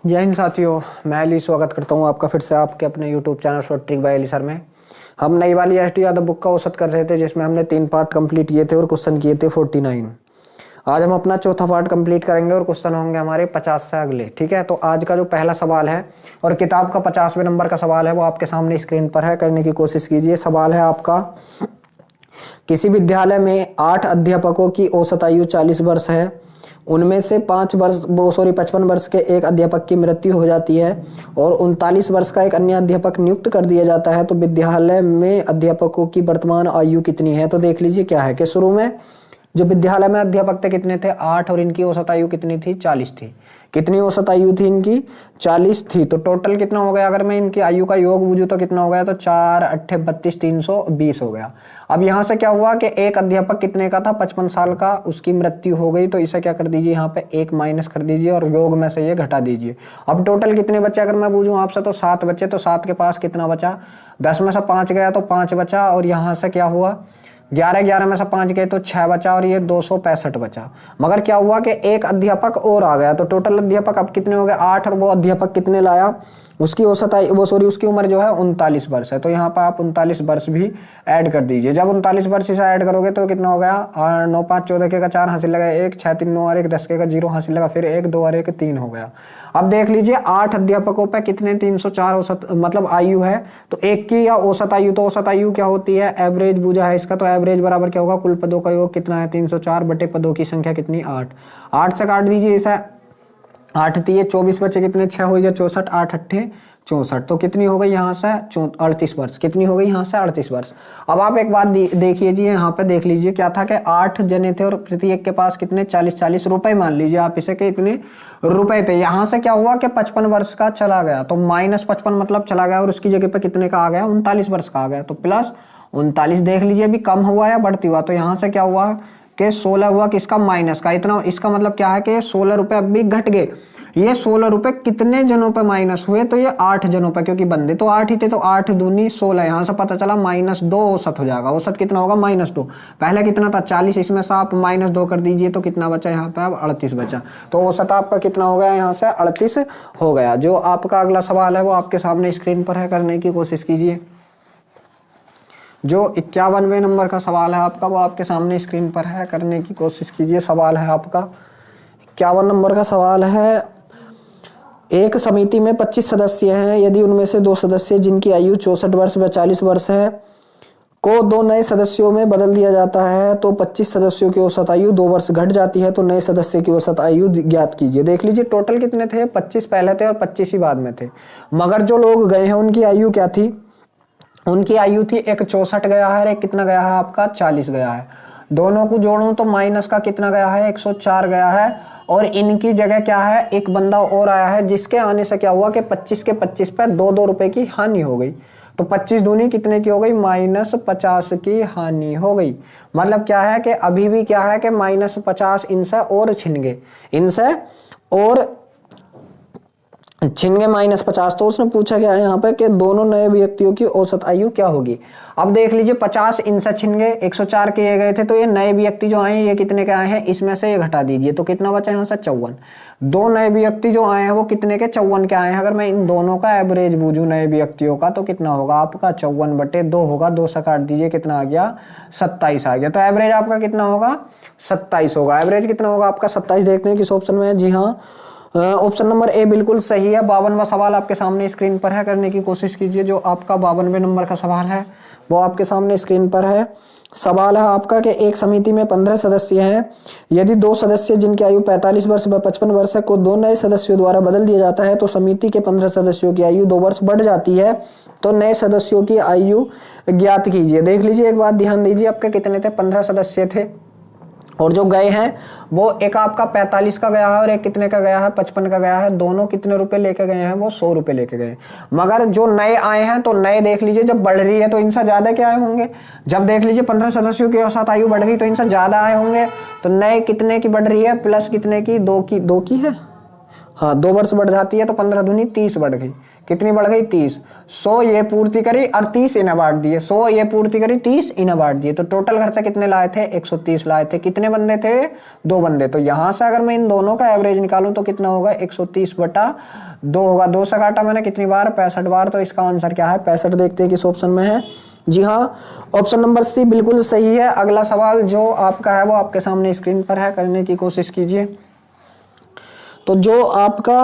जय हिंद साथियों, मैं अली स्वागत करता हूं आपका फिर से आपके अपने YouTube channel short trick bye Ali sir में। हम नई वाली एस.टी. यादव बुक का औसत कर रहे थे, जिसमें हमने 3 पार्ट कंप्लीट किए थे और क्वेश्चन किए थे 49। आज हम अपना चौथा पार्ट कंप्लीट करेंगे और क्वेश्चन होंगे हमारे 50 से अगले। ठीक है, तो आज का जो पहला सवाल है और किताब का 50वें नंबर का सवाल है वो आपके सामने स्क्रीन पर है, करने की कोशिश कीजिए। सवाल है आपका, किसी विद्यालय में 8 अध्यापकों की औसत आयु 40 वर्ष है। उनमें से 55 वर्ष के एक अध्यापक की मृत्यु हो जाती है और 39 वर्ष का एक अन्य अध्यापक नियुक्त कर दिया जाता है, तो विद्यालय में अध्यापकों की वर्तमान आयु कितनी है? तो देख लीजिए क्या है कि शुरू में जो विद्यालय में अध्यापक थे कितने थे? 8, और इनकी औसत आयु कितनी थी? 40 थी। कितनी औसत आयु थी इनकी? 40 थी। तो टोटल कितना हो गया? अगर मैं इनकी आयु का योग बूझूं तो कितना हो गया? तो 4 8 32 320 हो गया। अब यहाँ से क्या हुआ कि एक अध्यापक कितने का था? 55 साल का, उसकी मृत्यु हो गई, तो इसे क्या कर दीजिए, यहाँ पे 1 माइनस कर दीजिए और योग में से ये घटा दीजिए। अब टोटल कितने बच्चे अगर मैं बूझूं आपसे, तो 7 बच्चे। तो 7 के पास कितना बचा? 10 में से 5 गया तो 5 बचा, और यहाँ से क्या हुआ? 11 में से 5 गए तो 6 बचा, और ये 265 बचा। मगर क्या हुआ कि एक अध्यापक और आ गया, तो टोटल अध्यापक अब कितने हो गए? 8, और वो अध्यापक कितने लाया? उसकी औसत उसकी उम्र जो है 39 वर्ष है। तो यहाँ पर आप 39 वर्ष भी ऐड कर दीजिए। जब 39 वर्ष से ऐड करोगे तो कितना हो गया? 9 5 14 के का 4 हासिल लगा, 1 6 3 9 और 1 10 के का 0 हासिल लगा, फिर 1 2 और 1 3 हो गया। अब देख लीजिए 8 अध्यापकों पे कितने? 304 औसत मतलब आयु है। तो एक की या औसत आयु, तो औसत आयु क्या होती है? एवरेज बूझा है इसका, तो एवरेज बराबर क्या होगा? कुल पदों का योग कितना है? 304 बटे पदों की संख्या कितनी? 8। 8 से काट दीजिए इसे, 8 दिए 24 बचे, कितने? 6 हो गया 64, 8 8 64। तो कितनी हो गई यहाँ से? 38 वर्ष। कितनी हो गई यहाँ से? 38 वर्ष। अब आप एक बात देखिए जी, यहाँ पे देख लीजिए क्या था कि 8 जने थे और प्रत्येक के पास कितने? 40 रुपए मान लीजिए आप इसे, के इतने रुपए थे। यहाँ से क्या हुआ कि 55 वर्ष का चला गया, तो -55 मतलब चला गया, और उसकी जगह पे कितने का आ गया? 39 वर्ष का आ गया। तो प्लस 39 देख लीजिए अभी कम हुआ या बढ़ती हुआ? तो यहाँ से क्या हुआ कि 16 हुआ, किसका? माइनस का। इतना इसका मतलब क्या है कि 16 रुपए अब भी घट गए। ये 16 रुपए कितने जनों पे माइनस हुए? तो ये 8 जनों पे, क्योंकि बंदे तो 8 ही थे, तो 8 दूनी 16। यहाँ से पता चला -2 औसत हो जाएगा। औसत कितना होगा? -2। पहले कितना था? 40, इसमें से आप -2 कर दीजिए तो कितना बचा यहाँ पे? अब 38 बचा। तो औसत आपका कितना हो गया? यहाँ से 38 हो गया। जो आपका अगला सवाल है वो आपके सामने स्क्रीन पर है, करने की कोशिश कीजिए। जो 51वें नंबर का सवाल है आपका, वो आपके सामने स्क्रीन पर है, करने की कोशिश कीजिए। सवाल है आपका 51 नंबर का सवाल है, एक समिति में 25 सदस्य हैं। यदि उनमें से 2 सदस्य जिनकी आयु 64 वर्ष व 40 वर्ष है को 2 नए सदस्यों में बदल दिया जाता है, तो 25 सदस्यों की औसत आयु 2 वर्ष घट जाती है। तो नए सदस्य की औसत आयु ज्ञात कीजिए। देख लीजिए टोटल कितने थे? 25 पहले थे और 25 ही बाद में थे। मगर जो लोग गए हैं उनकी आयु क्या थी? उनकी आयु थी, एक 64 गया है और एक कितना गया है आपका? 40 गया है। दोनों को जोड़ूं तो माइनस का कितना गया है? 104 गया है। और इनकी जगह क्या है? एक बंदा और आया है, जिसके आने से क्या हुआ कि 25 के 25 पे 2 रुपए की हानि हो गई। तो 25 दूनी कितने की हो गई? -50 की हानि हो गई। मतलब क्या है कि अभी भी क्या है कि -50 इनसे और छिन गए, इनसे और छिन गए -50। तो उसने पूछा क्या है यहाँ पे कि दोनों नए व्यक्तियों की औसत आयु क्या होगी? अब देख लीजिए 50 इनसे छिन गए, 104 के गए थे, तो ये नए व्यक्ति जो आए हैं ये कितने के आए हैं? इसमें से ये घटा दीजिए तो कितना बचा यहाँ से? 54। 2 नए व्यक्ति जो आए हैं वो कितने के? 54 के आए हैं। अगर मैं इन दोनों का एवरेज बूझूं नए व्यक्तियों का, तो कितना होगा आपका? 54 बटे 2 होगा। 2 से काट दीजिए, कितना आ गया? 27 आ गया। तो एवरेज आपका कितना होगा? 27 होगा। एवरेज कितना होगा आपका? 27। देखते हैं किस ऑप्शन में है। जी हाँ, ऑप्शन नंबर ए बिल्कुल सही है। 52वां सवाल आपके सामने स्क्रीन पर है, करने की कोशिश कीजिए। जो आपका 52वें नंबर का सवाल है वो आपके सामने स्क्रीन पर है। सवाल है आपका कि एक समिति में 15 सदस्य हैं। यदि 2 सदस्य जिनकी आयु 45 वर्ष व 55 वर्ष है को 2 नए सदस्यों द्वारा बदल दिया जाता है, तो समिति के 15 सदस्यों की आयु 2 वर्ष बढ़ जाती है। तो नए सदस्यों की आयु ज्ञात कीजिए। देख लीजिए एक बात ध्यान दीजिए, आपके कितने थे? 15 सदस्य थे, और जो गए हैं वो एक आपका 45 का गया है और एक कितने का गया है? 55 का गया है। दोनों कितने रुपए लेके गए हैं? वो 100 रुपए लेके गए। मगर जो नए आए हैं, तो नए देख लीजिए जब बढ़ रही है तो इनसे ज्यादा क्या आए होंगे? जब देख लीजिए 15 सदस्यों के साथ आयु बढ़ गई तो इनसे ज्यादा आए होंगे। तो नए कितने की बढ़ रही है? प्लस कितने की? 2 की है। हाँ 2 वर्ष बढ़ जाती है तो 15 दूनी 30 बढ़ गई। कितनी बढ़ गई? 30। 100 ये पूर्ति करी और 30 इन्हें बांट दिए। 100 ये पूर्ति करी, 30 इन्हें बांट दिए। तो टोटल खर्चा कितने लाए थे? 130 लाए थे। कितने बंदे थे? 2 बंदे। तो यहां से अगर मैं इन दोनों का एवरेज निकालूं तो कितना होगा? 130/2 होगा। 2 से काटा मैंने कितनी बार? 65 बार। तो इसका आंसर क्या है? 65 देखते हैं किस ऑप्शन में है। जी हाँ, ऑप्शन नंबर सी बिल्कुल सही है। अगला सवाल जो आपका है वो आपके सामने स्क्रीन पर है, करने की कोशिश कीजिए। तो जो आपका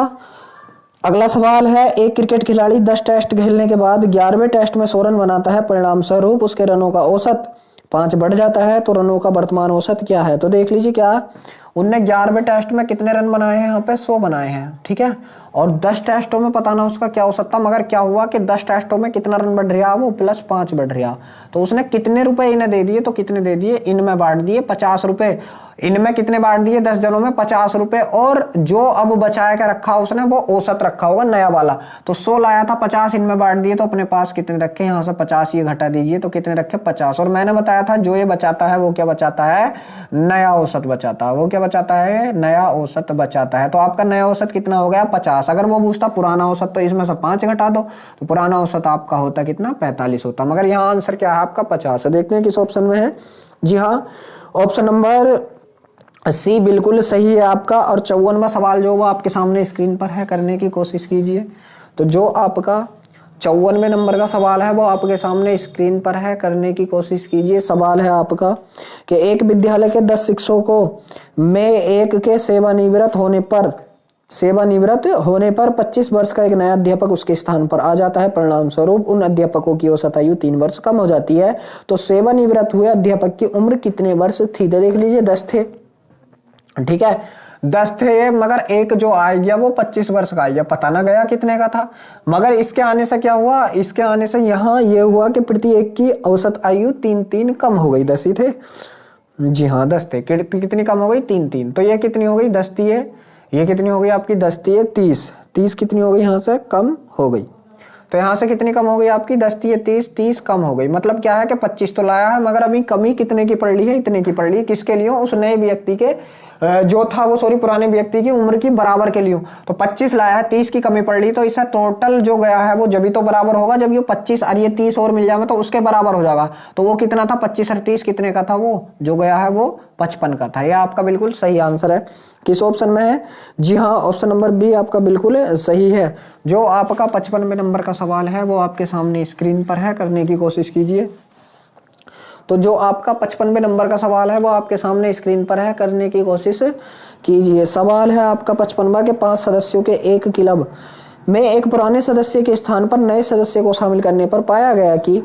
अगला सवाल है, एक क्रिकेट खिलाड़ी 10 टेस्ट खेलने के बाद 11वें टेस्ट में 100 रन बनाता है, परिणाम स्वरूप उसके रनों का औसत 5 बढ़ जाता है, तो रनों का वर्तमान औसत क्या है? तो देख लीजिए क्या उनने 11वें टेस्ट में कितने रन बनाए हैं? यहाँ पे 100 बनाए हैं, ठीक है। और 10 टेस्टों में पता ना उसका क्या औसत था, मगर क्या हुआ कि 10 टेस्टों में कितना रन बढ़ रहा, वो +5 बढ़ रहा। तो उसने कितने रुपए इन्हें दे दिए? तो कितने दे दिए? इनमें बांट दिए 50 रुपए। इनमें कितने बांट दिए? 10 जनों में 50 रुपए। और जो अब बचाया के रखा उसने वो औसत रखा होगा नया वाला। तो 100 लाया था, 50 इनमें बांट दिए, तो अपने पास कितने रखे? यहाँ से 50 ये घटा दीजिए, तो कितने रखे? 50। और मैंने बताया था जो ये बचाता है वो क्या बचाता है? नया औसत बचाता है। वो क्या बचाता है? नया औसत बचाता है। तो आपका नया औसत कितना हो गया? 50। अगर वो पूछता पुराना औसत तो इसमें से 5 घटा दो, तो पुराना औसत आपका होता कितना? 45 होता। मगर यहाँ आंसर क्या है आपका? 50 है। देखते हैं किस ऑप्शन में है। जी हाँ, ऑप्शन नंबर सी बिल्कुल सही है आपका। और 54वां सवाल जो वो आपके सामने स्क्रीन पर है, करने की कोशिश कीजिए। तो जो आपका 54वें नंबर का सवाल है वो आपके सामने स्क्रीन पर है, करने की कोशिश कीजिए। सवाल है आपका कि एक विद्यालय के 10 शिक्षकों में एक के सेवानिवृत्त होने पर 25 वर्ष का एक नया अध्यापक उसके स्थान पर आ जाता है, परिणाम स्वरूप उन अध्यापकों की औसत आयु 3 वर्ष कम हो जाती है। तो सेवानिवृत्त हुए अध्यापक की उम्र कितने वर्ष थी? तो देख लीजिए 10 थे, ठीक है, 10 थे, मगर एक जो आ गया वो 25 वर्ष का आ गया, पता ना गया कितने का था। मगर इसके आने से क्या हुआ? इसके आने से यहाँ ये हुआ कि प्रत्येक की औसत आयु 3 कम हो गई। 10 ही थे, जी हाँ 10 थे। कितनी कम हो गई? 3। तो ये कितनी हो गई? 10 थी। ये कितनी हो गई आपकी? 10 थी। 30 कितनी हो गई? यहाँ से कम हो गई। तो यहाँ से कितनी कम हो गई आपकी? 10 थी 30 कम हो गई। मतलब क्या है कि 25 तो लाया है, मगर अभी कमी कितने की पड़ रही है? इतने की पड़ रही है। किसके लिए? उस नए व्यक्ति के जो था वो पुराने व्यक्ति की उम्र की बराबर के लिए। तो 25 लाया है, 30 की कमी पड़ रही, तो इसका टोटल जो गया है वो जब ही तो बराबर होगा जब ये 25 और ये 30 और मिल जाएगा तो उसके बराबर हो जाएगा। तो वो कितना था? 25 और 30 कितने का था? वो जो गया है वो 55 का था। यह आपका बिल्कुल सही आंसर है। किस ऑप्शन में है? जी हाँ, ऑप्शन नंबर बी आपका बिल्कुल सही है। जो आपका 55वें नंबर का सवाल है वो आपके सामने स्क्रीन पर है, करने की कोशिश कीजिए। तो जो आपका 55वें नंबर का सवाल है वो आपके सामने स्क्रीन पर है, करने की कोशिश कीजिए। सवाल है आपका 55वां के 5 सदस्यों के एक क्लब में एक पुराने सदस्य के स्थान पर नए सदस्य को शामिल करने पर पाया गया कि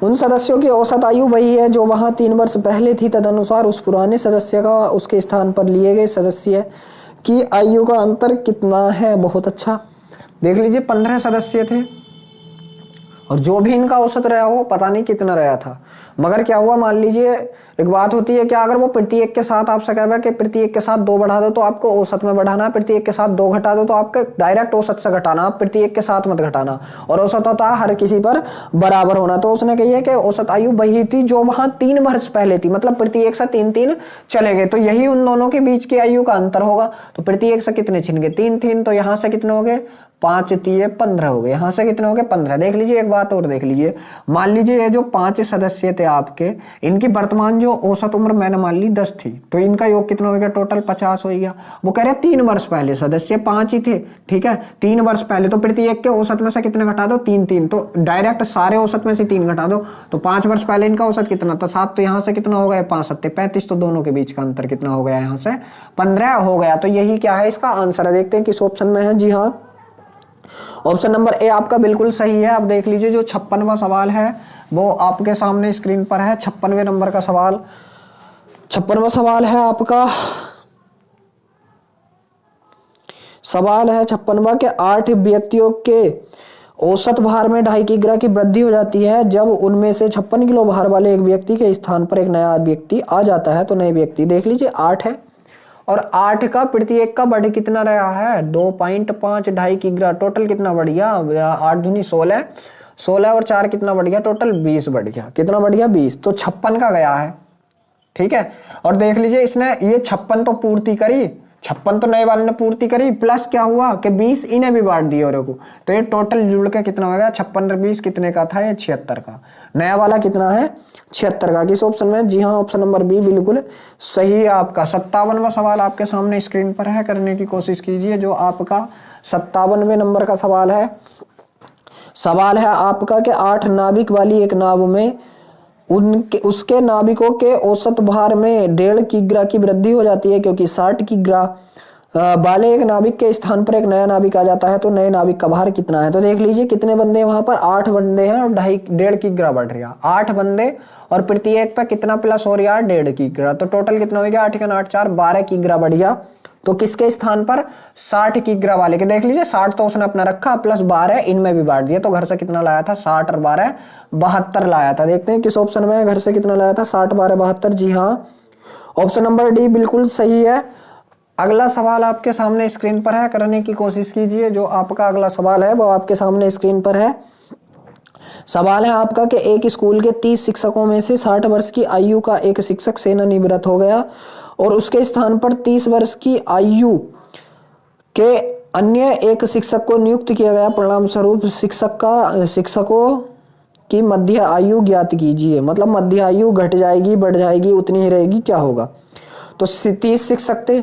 उन सदस्यों की औसत आयु वही है जो वहां 3 वर्ष पहले थी। तदनुसार उस पुराने सदस्य का उसके स्थान पर लिए गए सदस्य की आयु का अंतर कितना है? बहुत अच्छा, देख लीजिए 15 सदस्य थे और जो भी इनका औसत रहा हो पता नहीं कितना रहा था। मगर क्या हुआ, मान लीजिए एक बात होती है कि अगर वो प्रत्येक के साथ आपसे कह रहा है कि प्रत्येक के साथ 2 बढ़ा दो तो आपको औसत में बढ़ाना, प्रत्येक के साथ 2 घटा दो तो आपका डायरेक्ट औसत से घटाना, आप प्रत्येक के साथ मत घटाना। और औसत होता है हर किसी पर बराबर होना। तो उसने कही कि औसत आयु वही थी जो वहां 3 वर्ष पहले थी, मतलब प्रत्येक से 3 चले गए, तो यही उन दोनों के बीच की आयु का अंतर होगा। तो प्रत्येक से कितने छिन गए? 3, तो यहाँ से कितने हो गए? 5 3 15 हो गए। यहाँ से कितने हो गए? 15। देख लीजिए एक बात और देख लीजिए, मान लीजिए ये जो 5 सदस्य थे आपके, इनकी वर्तमान जो औसत उम्र मैंने मान ली 10 थी, तो इनका योग कितना हो गया? टोटल 50 हो गया। वो कह रहे 3 वर्ष पहले सदस्य 5 ही थे, ठीक है, 3 वर्ष पहले, तो प्रत्येक के औसत में से कितने घटा दो? 3, तो डायरेक्ट सारे औसत में से 3 घटा दो। तो 5 वर्ष पहले इनका औसत कितना था? 7, तो यहाँ से कितना हो गया? 5 7 35, तो दोनों के बीच का अंतर कितना हो गया? यहाँ से 15 हो गया। तो यही क्या है? इसका आंसर है। देखते हैं किस ऑप्शन में है। जी हाँ, ऑप्शन नंबर ए आपका बिल्कुल सही है। अब देख लीजिए जो 56वां सवाल है वो आपके सामने स्क्रीन पर है। 56वें नंबर का सवाल, 56वां सवाल है आपका, सवाल है 56वां के 8 व्यक्तियों के औसत भार में 2.5 किग्रा की वृद्धि हो जाती है जब उनमें से 56 किलो भार वाले एक व्यक्ति के स्थान पर एक नया व्यक्ति आ जाता है। तो नए व्यक्ति देख लीजिए 8 है और 8 का प्रत्येक का बढ़ कितना रहा है? 2.5 2.5 किग्रा। टोटल कितना बढ़ गया? 8 दूनी 16, 16 और 4 कितना बढ़ गया? टोटल 20 बढ़ गया। कितना बढ़ गया? 20। तो 56 का गया है, ठीक है। और देख लीजिए इसने ये 56 तो पूर्ति करी, 56 तो नए वाले ने पूर्ति करी, प्लस क्या हुआ कि 20 इन्हें भी बांट दिए और को, तो ये टोटल जुड़ के कितना हो गया 56 और 20 कितने का था, ये 76 का। नया वाला कितना है 76 का। किस ऑप्शन में? जी हाँ, ऑप्शन नंबर बी बिल्कुल सही है आपका। 57वां सवाल आपके सामने स्क्रीन पर है, करने की कोशिश कीजिए। जो आपका 57वें नंबर का सवाल है आपका कि 8 नाविक वाली एक नाव में उसके नाविकों के औसत भार में 1.5 किग्रा की वृद्धि हो जाती है, क्योंकि 60 किग्रा वाले एक नाविक के स्थान पर एक नया नाविक आ जाता है, तो नए नाविक का भार कितना है? तो देख लीजिए कितने बंदे वहां पर, 8 बंदे हैं और 1.5 किग्रा बढ़ रहा। 8 बंदे और प्रत्येक पे कितना प्लस हो रहा है 1.5 किग्रा, तो टोटल कितना हो गया 8 का 8 4 12 किग्रा बढ़ गया। तो किसके स्थान पर? 60 किग्रा वाले के। देख लीजिए 60 तो उसने अपना रखा, प्लस 12 इनमें भी बांट दिया, तो घर से कितना लाया था 60 और 12 72 लाया था। देखते हैं किस ऑप्शन में घर से कितना लाया था, 60 12 72। जी हाँ, ऑप्शन नंबर डी बिल्कुल सही है। अगला सवाल आपके सामने स्क्रीन पर है, करने की कोशिश कीजिए। जो आपका अगला सवाल है वो आपके सामने स्क्रीन पर है। सवाल है आपका कि एक स्कूल के 30 शिक्षकों में से 60 वर्ष की आयु का एक शिक्षक सेवानिवृत्त हो गया और उसके स्थान पर 30 वर्ष की आयु के अन्य एक शिक्षक को नियुक्त किया गया। परिणाम स्वरूप शिक्षकों की मध्य आयु ज्ञात कीजिए। मतलब मध्य आयु घट जाएगी, बढ़ जाएगी, उतनी ही रहेगी, क्या होगा? तो 30 शिक्षक थे,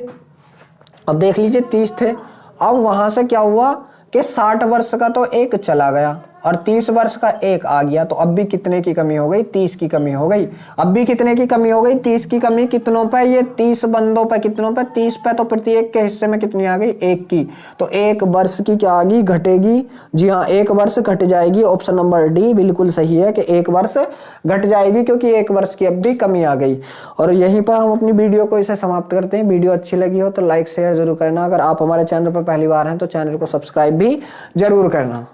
अब देख लीजिए 30 थे। अब वहां से क्या हुआ कि 60 वर्ष का तो एक चला गया और 30 वर्ष का एक आ गया, तो अब भी कितने की कमी हो गई? 30 की कमी हो गई। अब भी कितने की कमी हो गई? 30 की कमी कितनों पे? ये 30 बंदों पे कितनों पे? 30 पे। तो प्रत्येक के हिस्से में कितनी आ गई? 1 की। तो 1 वर्ष की क्या आ गई? घटेगी। जी हाँ, 1 वर्ष घट जाएगी। ऑप्शन नंबर डी बिल्कुल सही है कि 1 वर्ष घट जाएगी, क्योंकि 1 वर्ष की अब भी कमी आ गई। और यहीं पर हम अपनी वीडियो को इसे समाप्त करते हैं। वीडियो अच्छी लगी हो तो लाइक शेयर जरूर करना। अगर आप हमारे चैनल पर पहली बार हैं तो चैनल को सब्सक्राइब भी जरूर करना।